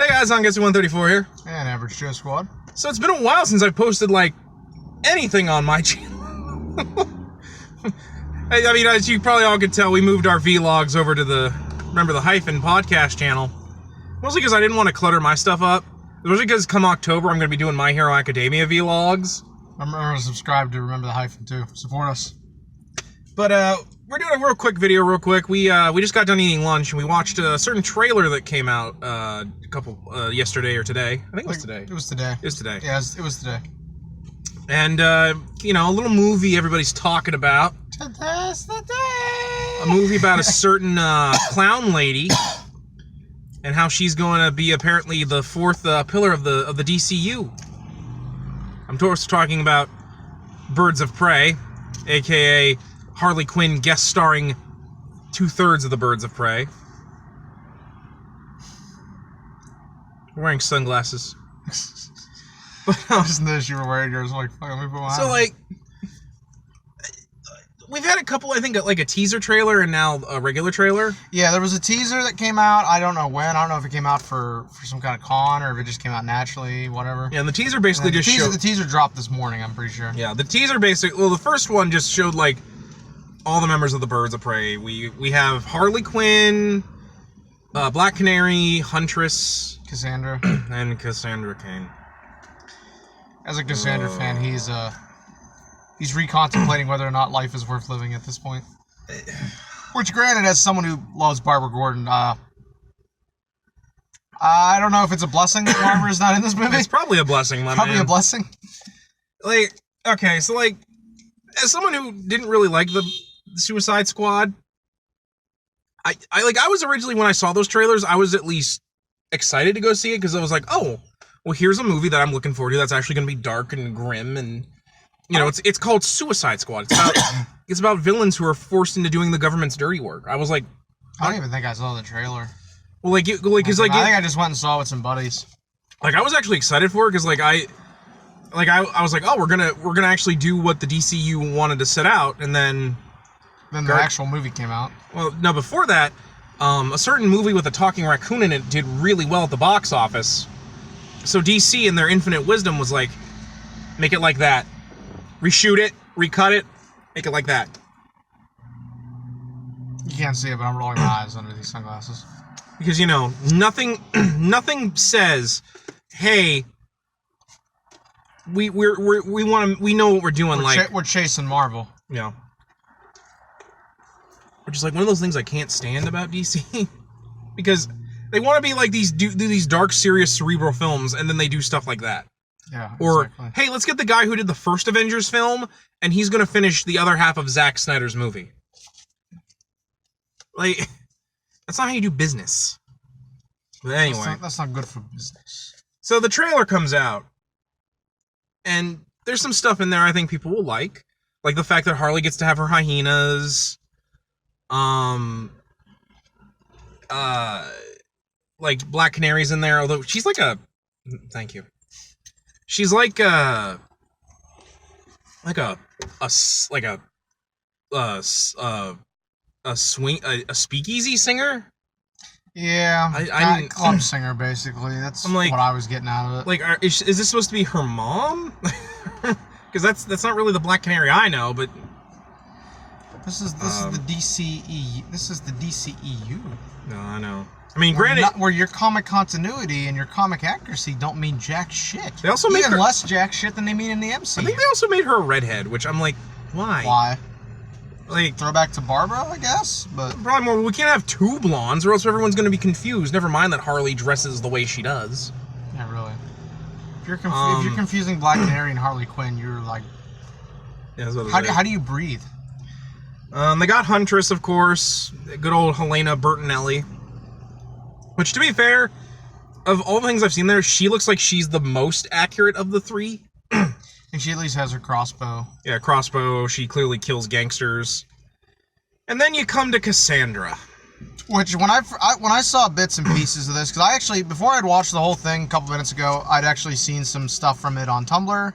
Hey guys, I'm Guessy134 here. And Average Joe Squad. So it's been a while since I've posted, like, anything on my channel. I mean, as you probably all could tell, we moved our vlogs over to the Hyphen podcast channel. Mostly because I didn't want to clutter my stuff up. Mostly because come October, I'm going to be doing My Hero Academia vlogs. Remember to subscribe to Remember the Hyphen, too. Support us. But, we're doing a real quick video real quick. We just got done eating lunch, and we watched a certain trailer that came out, yesterday or today. I think it was today. It was today. It was today. Yeah, it was today. And, you know, a little movie everybody's talking about. Today's the day! A movie about a certain, clown lady, and how she's going to be apparently the fourth, pillar of the DCU. I'm talking about Birds of Prey, aka Harley Quinn guest starring 2/3 of the Birds of Prey. Wearing sunglasses. But, I just noticed you were wearing yours. Like, fuck, let me put mine so, on. like, we've had a couple, I think, like a teaser trailer and now a regular trailer. Yeah, there was a teaser that came out. I don't know when. I don't know if it came out for some kind of con or if it just came out naturally, whatever. Yeah, and the teaser basically just showed... The teaser dropped this morning, I'm pretty sure. Yeah, the teaser basically... Well, the first one just showed, like, all the members of the Birds of Prey. We have Harley Quinn, Black Canary, Huntress... Cassandra. And Cassandra Cain. As a Cassandra fan, he's recontemplating whether or not life is worth living at this point. Which, granted, as someone who loves Barbara Gordon, I don't know if it's a blessing that Barbara is not in this movie. It's probably a blessing, my Probably man. a blessing. Like, okay, so, like, as someone who didn't really like the Suicide Squad, I was originally, when I saw those trailers, I was at least excited to go see it, because I was like, oh, well, here's a movie that I'm looking forward to that's actually going to be dark and grim, and, you know, it's called Suicide Squad. It's about villains who are forced into doing the government's dirty work. I was like... I don't even think I saw the trailer. Well, I think I just went and saw it with some buddies. Like, I was actually excited for it, because, I was like, oh, we're gonna actually do what the DCU wanted to set out, and then... Then the actual movie came out. Well, no, before that, a certain movie with a talking raccoon in it did really well at the box office. So DC, in their infinite wisdom, was like, make it like that. Reshoot it, recut it, make it like that. You can't see it, but I'm rolling my eyes under these sunglasses. Because, you know, nothing says, hey, we know what we're doing. We're chasing Marvel. Yeah. Which is like one of those things I can't stand about DC. Because they want to be like do these dark, serious, cerebral films, and then they do stuff like that. Yeah, or, exactly. Hey, let's get the guy who did the first Avengers film, and he's going to finish the other half of Zack Snyder's movie. Like, that's not how you do business. But anyway. That's not good for business. So the trailer comes out, and there's some stuff in there I think people will like. Like the fact that Harley gets to have her hyenas. Like Black Canary's in there, although she's like a... Thank you. She's like a speakeasy singer. Yeah, I club singer basically. That's what I was getting out of it. Like, is this supposed to be her mom? Because that's not really the Black Canary I know, but this is the DCE. This is the DCEU. No, I know. I mean, granted, where your comic continuity and your comic accuracy don't mean jack shit. They also make even less jack shit than they mean in the MCU. I think they also made her a redhead, which I'm like, why? Why? Like, throwback to Barbara, I guess, but probably more. We can't have two blondes, or else everyone's going to be confused. Never mind that Harley dresses the way she does. Yeah, really. If you're confusing Black Canary and Harley Quinn, you're like, yeah, how do you breathe? They got Huntress, of course, good old Helena Bertinelli. Which, to be fair, of all the things I've seen there, she looks like she's the most accurate of the three. And she at least has her crossbow. Yeah, crossbow. She clearly kills gangsters. And then you come to Cassandra. Which, when I saw bits and pieces of this, because I actually, before I'd watched the whole thing a couple minutes ago, I'd actually seen some stuff from it on Tumblr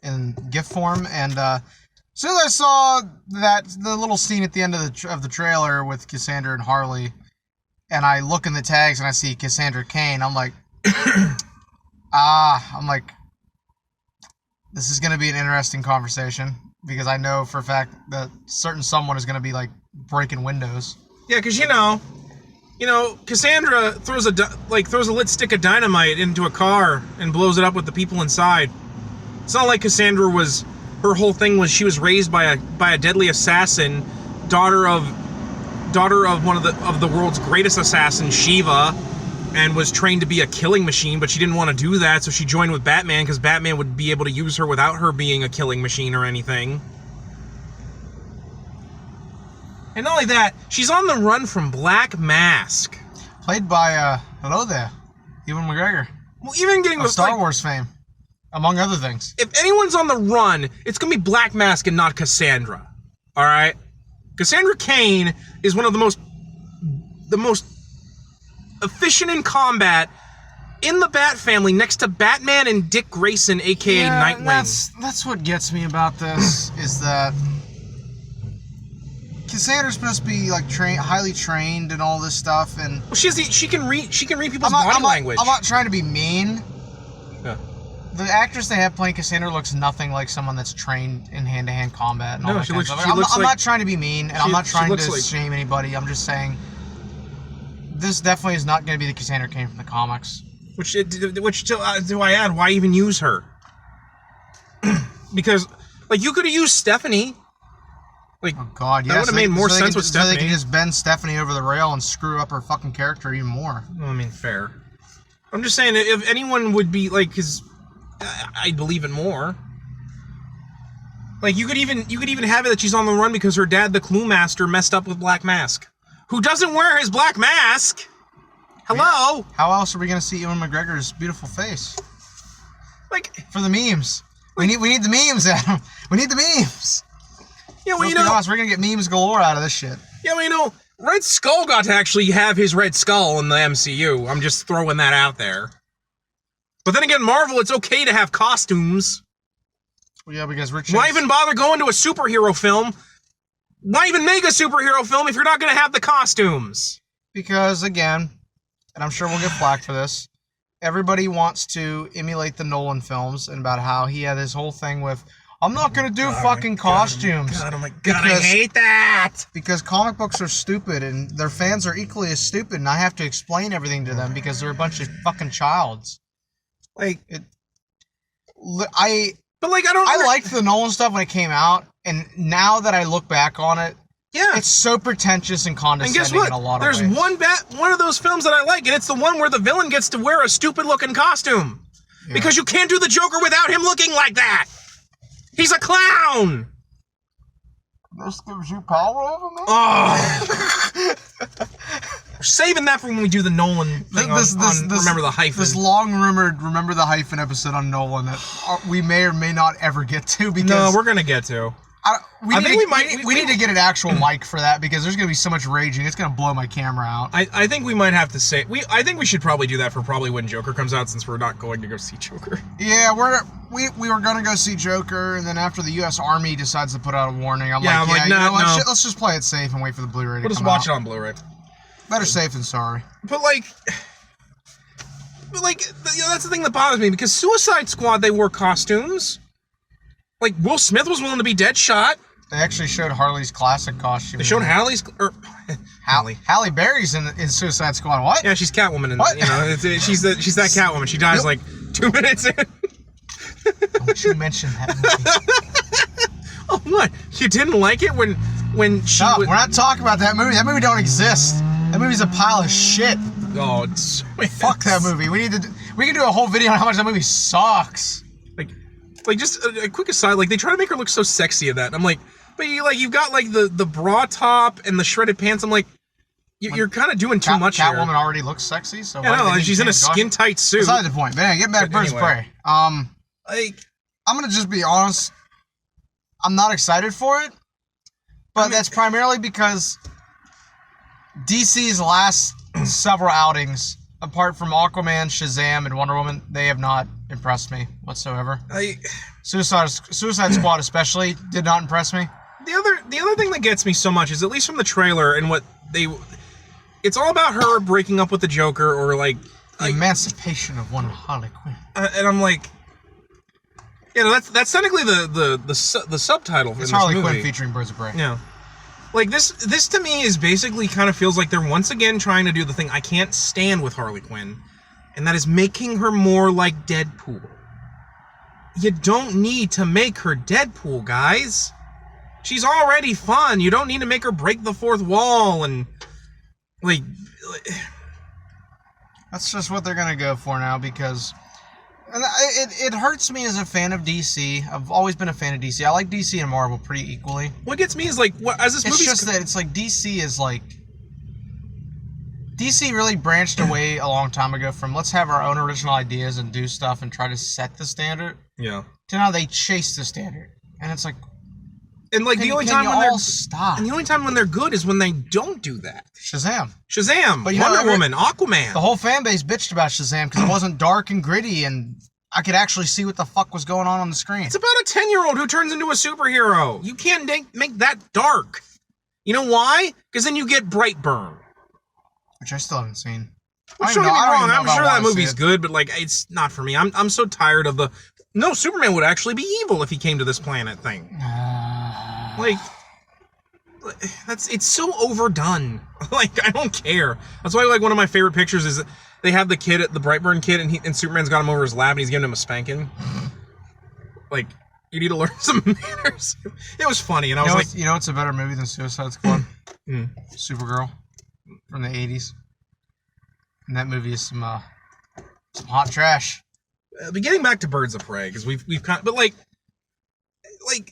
in GIF form, and as soon as I saw the little scene at the end of the trailer with Cassandra and Harley, and I look in the tags and I see Cassandra Cain, I'm like, I'm like, this is going to be an interesting conversation because I know for a fact that certain someone is going to be like breaking windows. Yeah, because Cassandra throws a lit stick of dynamite into a car and blows it up with the people inside. It's not like Cassandra her whole thing was she was raised by a deadly assassin, daughter of one of the world's greatest assassins, Shiva, and was trained to be a killing machine, but she didn't want to do that, so she joined with Batman because Batman would be able to use her without her being a killing machine or anything. And not only that, she's on the run from Black Mask. Played by, hello there, Ewan McGregor. Well, even getting of Star Wars fame, among other things. If anyone's on the run, it's going to be Black Mask and not Cassandra. Alright? Cassandra Cain is one of the most efficient in combat in the Bat family, next to Batman and Dick Grayson, aka Nightwing. That's what gets me about this, is that Cassandra's supposed to be like highly trained and all this stuff, and well, she can read people's body language. I'm not trying to be mean. Yeah. The actress they have playing Cassandra looks nothing like someone that's trained in hand-to-hand combat and all that kind of stuff. I'm not trying to be mean, and I'm not trying to shame anybody. I'm just saying this definitely is not going to be the Cassandra Cain from the comics. Which do I add? Why even use her? Because, like, you could have used Stephanie. Like, oh God, yeah. That would have made more sense with Stephanie. So they can just bend Stephanie over the rail and screw up her fucking character even more. Well, I mean, fair. I'm just saying, if anyone would be, like, because I'd believe it more. Like, you could even have it that she's on the run because her dad, the Clue Master, messed up with Black Mask. Who doesn't wear his black mask? Hello? How else are we gonna see Ewan McGregor's beautiful face? Like, for the memes. We need the memes, Adam. We need the memes. Yeah, well, Let's be honest, we're gonna get memes galore out of this shit. Yeah, well, Red Skull got to actually have his Red Skull in the MCU. I'm just throwing that out there. But then again, Marvel, it's okay to have costumes. Well, yeah, because why even bother going to a superhero film? Why even make a superhero film if you're not going to have the costumes? Because, again, and I'm sure we'll get flack for this, everybody wants to emulate the Nolan films and about how he had his whole thing with, I'm not going to do fucking costumes. Oh my God, I hate that! Because comic books are stupid, and their fans are equally as stupid, and I have to explain everything to them because they're a bunch of fucking childs. I liked the Nolan stuff when it came out, and now that I look back on it, yeah, it's so pretentious and condescending. And guess what? In a lot of ways. There's one of those films that I like, and it's the one where the villain gets to wear a stupid-looking costume. Yeah. Because you can't do the Joker without him looking like that. He's a clown. This gives you power over me? Oh. We're saving that for when we do the Nolan thing Remember the Hyphen. This long-rumored Remember the Hyphen episode on Nolan that we may or may not ever get to. Because no, we're going to get to. We need to get an actual mic for that because there's going to be so much raging. It's going to blow my camera out. I think we might have to say... I think we should probably do that for probably when Joker comes out since we're not going to go see Joker. Yeah, we were going to go see Joker, and then after the U.S. Army decides to put out a warning, I'm like, you know what? Let's just play it safe and wait for the Blu-ray to come out. We'll just watch it on Blu-ray. Better safe than sorry. But that's the thing that bothers me, because Suicide Squad, they wore costumes. Like, Will Smith was willing to be Deadshot. They actually showed Harley's classic costume. They showed Halle Berry's in Suicide Squad. What? Yeah, she's Catwoman. She's that Catwoman. She dies like 2 minutes in. Don't you mention that movie. Oh, what? You didn't like it when she... No, we're not talking about that movie. That movie don't exist. That movie's a pile of shit. Oh, it's... Fuck that movie. We can do a whole video on how much that movie sucks. Like just a quick aside, like, they try to make her look so sexy in that. And I'm like, but you've got, like, the bra top and the shredded pants. I'm like, you're kind of doing too much here. Catwoman already looks sexy, so... Yeah, no, she's in a skin-tight suit. That's not the point. But anyway, getting back to Birds of Prey. I'm gonna just be honest. I'm not excited for it. But that's primarily because DC's last several outings, apart from Aquaman, Shazam, and Wonder Woman, they have not impressed me whatsoever. Suicide Squad especially did not impress me. The other thing that gets me so much is, at least from the trailer and what it's all about her breaking up with the Joker, or like The emancipation of one Harley Quinn. And I'm like, you know, that's technically the subtitle for It's this Harley movie. Quinn featuring Birds of Prey. Yeah. Like, this to me is basically kind of feels like they're once again trying to do the thing I can't stand with Harley Quinn, and that is making her more like Deadpool. You don't need to make her Deadpool, guys. She's already fun. You don't need to make her break the fourth wall and, like... That's just what they're going to go for now, because... And it hurts me as a fan of DC. I've always been a fan of DC. I like DC and Marvel pretty equally. What gets me is, like, as this movie's... It's just that it's like DC is like... DC really branched away a long time ago from let's have our own original ideas and do stuff and try to set the standard. Yeah. To now they chase the standard. And it's like... And, like, the only time when they're... stop? And the only time when they're good is when they don't do that. Shazam. But Wonder Woman, Aquaman. The whole fan base bitched about Shazam because it wasn't dark and gritty and I could actually see what the fuck was going on the screen. It's about a 10-year-old who turns into a superhero. You can't make that dark. You know why? Because then you get Brightburn. Which I still haven't seen. Don't get me wrong, I'm sure that movie's good, but, like, it's not for me. I'm so tired of the... No, Superman would actually be evil if he came to this planet thing. Like... It's so overdone. Like, I don't care. That's why, like, one of my favorite pictures is they have the kid, the Brightburn kid, and Superman's got him over his lap and he's giving him a spanking. Like, you need to learn some manners. It was funny, and I was like... You know what's a better movie than Suicide Squad? Supergirl. From the 80s. And that movie is some hot trash. But getting back to Birds of Prey, because we've kind of... But, like,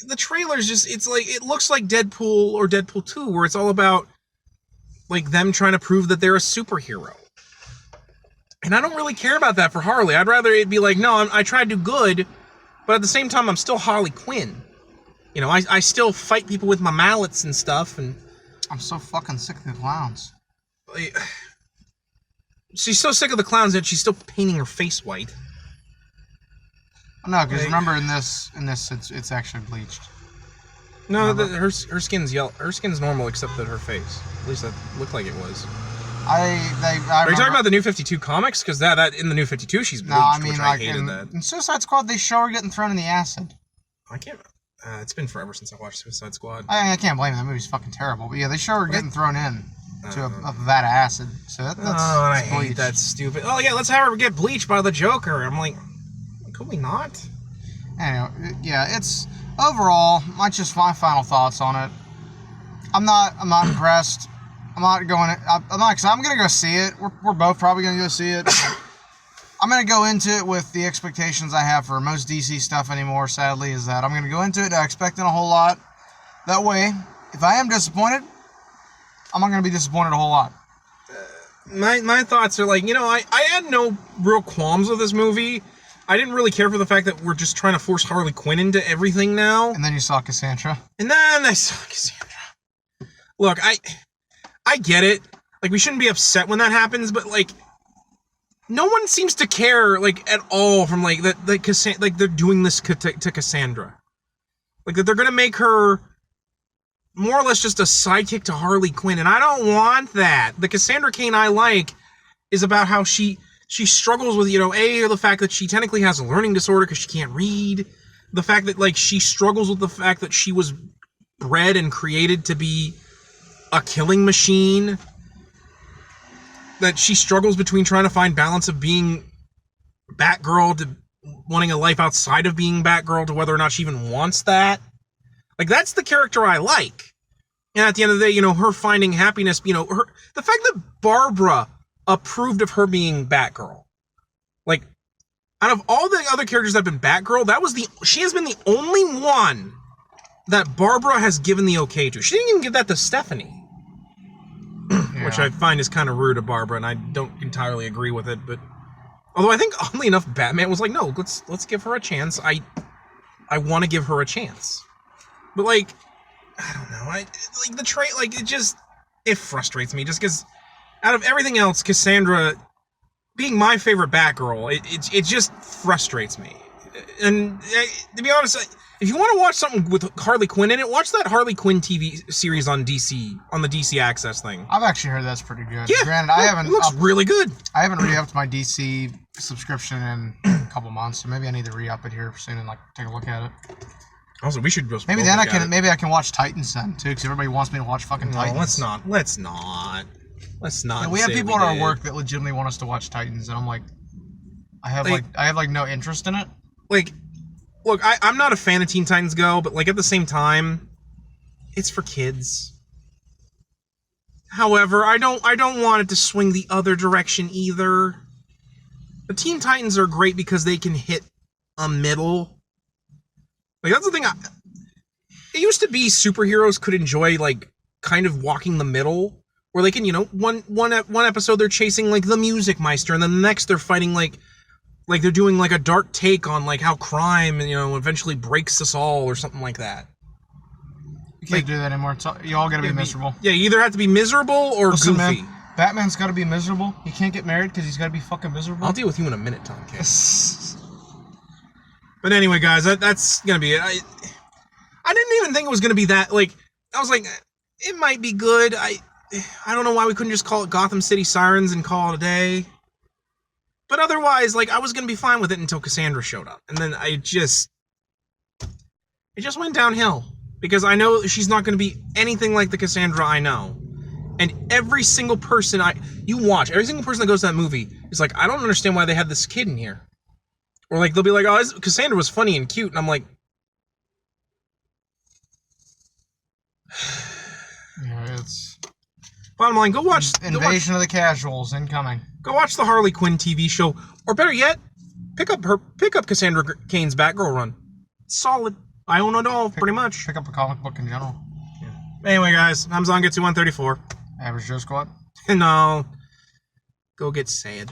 the trailer's just, it's like, it looks like Deadpool or Deadpool 2, where it's all about, like, them trying to prove that they're a superhero. And I don't really care about that for Harley. I'd rather it be like, no, I tried to do good, but at the same time, I'm still Harley Quinn. You know, I still fight people with my mallets and stuff, and... I'm so fucking sick of the clowns. She's so sick of the clowns that she's still painting her face white. No, because remember in this it's actually bleached. No, her skin's yellow. Her skin's normal except that her face. At least that looked like it was. Are you talking about the New 52 comics? Because that in the New 52 she's bleached, no, I mean, which like, I hated that. In Suicide Squad, they show her getting thrown in the acid. I can't. It's been forever since I watched Suicide Squad. I can't blame them. That movie's fucking terrible. But yeah, they show her getting thrown in to a vat of acid. So that's I hate that stupid. Oh yeah, let's have her get bleached by the Joker. I'm like, could we not? Anyway, yeah, it's overall. My final thoughts on it. I'm not impressed. I'm not going to go see it. We're both probably going to go see it. I'm going to go into it with the expectations I have for most DC stuff anymore, sadly, is that I'm going to go into it expecting a whole lot. That way, if I am disappointed, I'm not going to be disappointed a whole lot. My thoughts are like, you know, I had no real qualms with this movie. I didn't really care for the fact that we're just trying to force Harley Quinn into everything now. And then you saw Cassandra. And then I saw Cassandra. Look, I get it. Like, we shouldn't be upset when that happens, but, like, no one seems to care, like, at all from, like, that like they're doing this to Cassandra. Like, that they're gonna make her more or less just a sidekick to Harley Quinn, and I don't want that. The Cassandra Cain I like is about how she struggles with, you know, the fact that she technically has a learning disorder because she can't read. The fact that, like, she struggles with the fact that she was bred and created to be a killing machine. That she struggles between trying to find balance of being Batgirl to wanting a life outside of being Batgirl to whether or not she even wants that. Like, that's the character I like. And at the end of the day, you know, her finding happiness, you know, the fact that Barbara approved of her being Batgirl. Like, out of all the other characters that have been Batgirl, she has been the only one that Barbara has given the okay to. She didn't even give that to Stephanie. Yeah. Which I find is kind of rude of Barbara, and I don't entirely agree with it, but... Although I think, oddly enough, Batman was like, no, let's give her a chance. I want to give her a chance. But, like, I don't know. It frustrates me, just because out of everything else, Cassandra being my favorite Batgirl, it just frustrates me. And to be honest, if you want to watch something with Harley Quinn in it, watch that Harley Quinn TV series on the DC Access thing. I've actually heard that's pretty good. Yeah, Granted, I haven't. It looks really good. I haven't re-upped my DC subscription in a couple months, so maybe I need to re-up it here soon and like take a look at it. Also, we should just maybe then maybe I can watch Titans then too, because everybody wants me to watch fucking Titans. Let's not. Yeah, we have people at our work that legitimately want us to watch Titans, and I'm like, I have no interest in it. Like, look, I'm not a fan of Teen Titans Go, but like at the same time, it's for kids. However, I don't want it to swing the other direction either. The Teen Titans are great because they can hit a middle. Like, that's the thing. It used to be superheroes could enjoy, like, kind of walking the middle, where they can, you know, one episode they're chasing, like, the Music Meister, and then the next they're fighting, like they're doing, like, a dark take on, like, how crime, you know, eventually breaks us all, or something like that. You can't do that anymore. You all gotta be miserable. Yeah, you either have to be miserable or goofy. Man, Batman's gotta be miserable. He can't get married because he's gotta be fucking miserable. I'll deal with you in a minute, Tom K. But anyway, guys, that's gonna be it. I didn't even think it was gonna be that, like, I was like, it might be good. I don't know why we couldn't just call it Gotham City Sirens and call it a day. But otherwise, like, I was gonna be fine with it until Cassandra showed up. And then it just went downhill. Because I know she's not gonna be anything like the Cassandra I know. And every single person every single person that goes to that movie is like, I don't understand why they had this kid in here. Or like, they'll be like, oh, Cassandra was funny and cute. And I'm like, yeah, it's... Bottom line, go watch... Invasion of the Casuals incoming. Go watch the Harley Quinn TV show. Or better yet, pick up Cassandra Cain's Batgirl run. Solid. I own it all, pretty much. Pick up a comic book in general. Yeah. Anyway, guys, I'm Zongetsu 134. Average Joe Squad. No. Go get sad.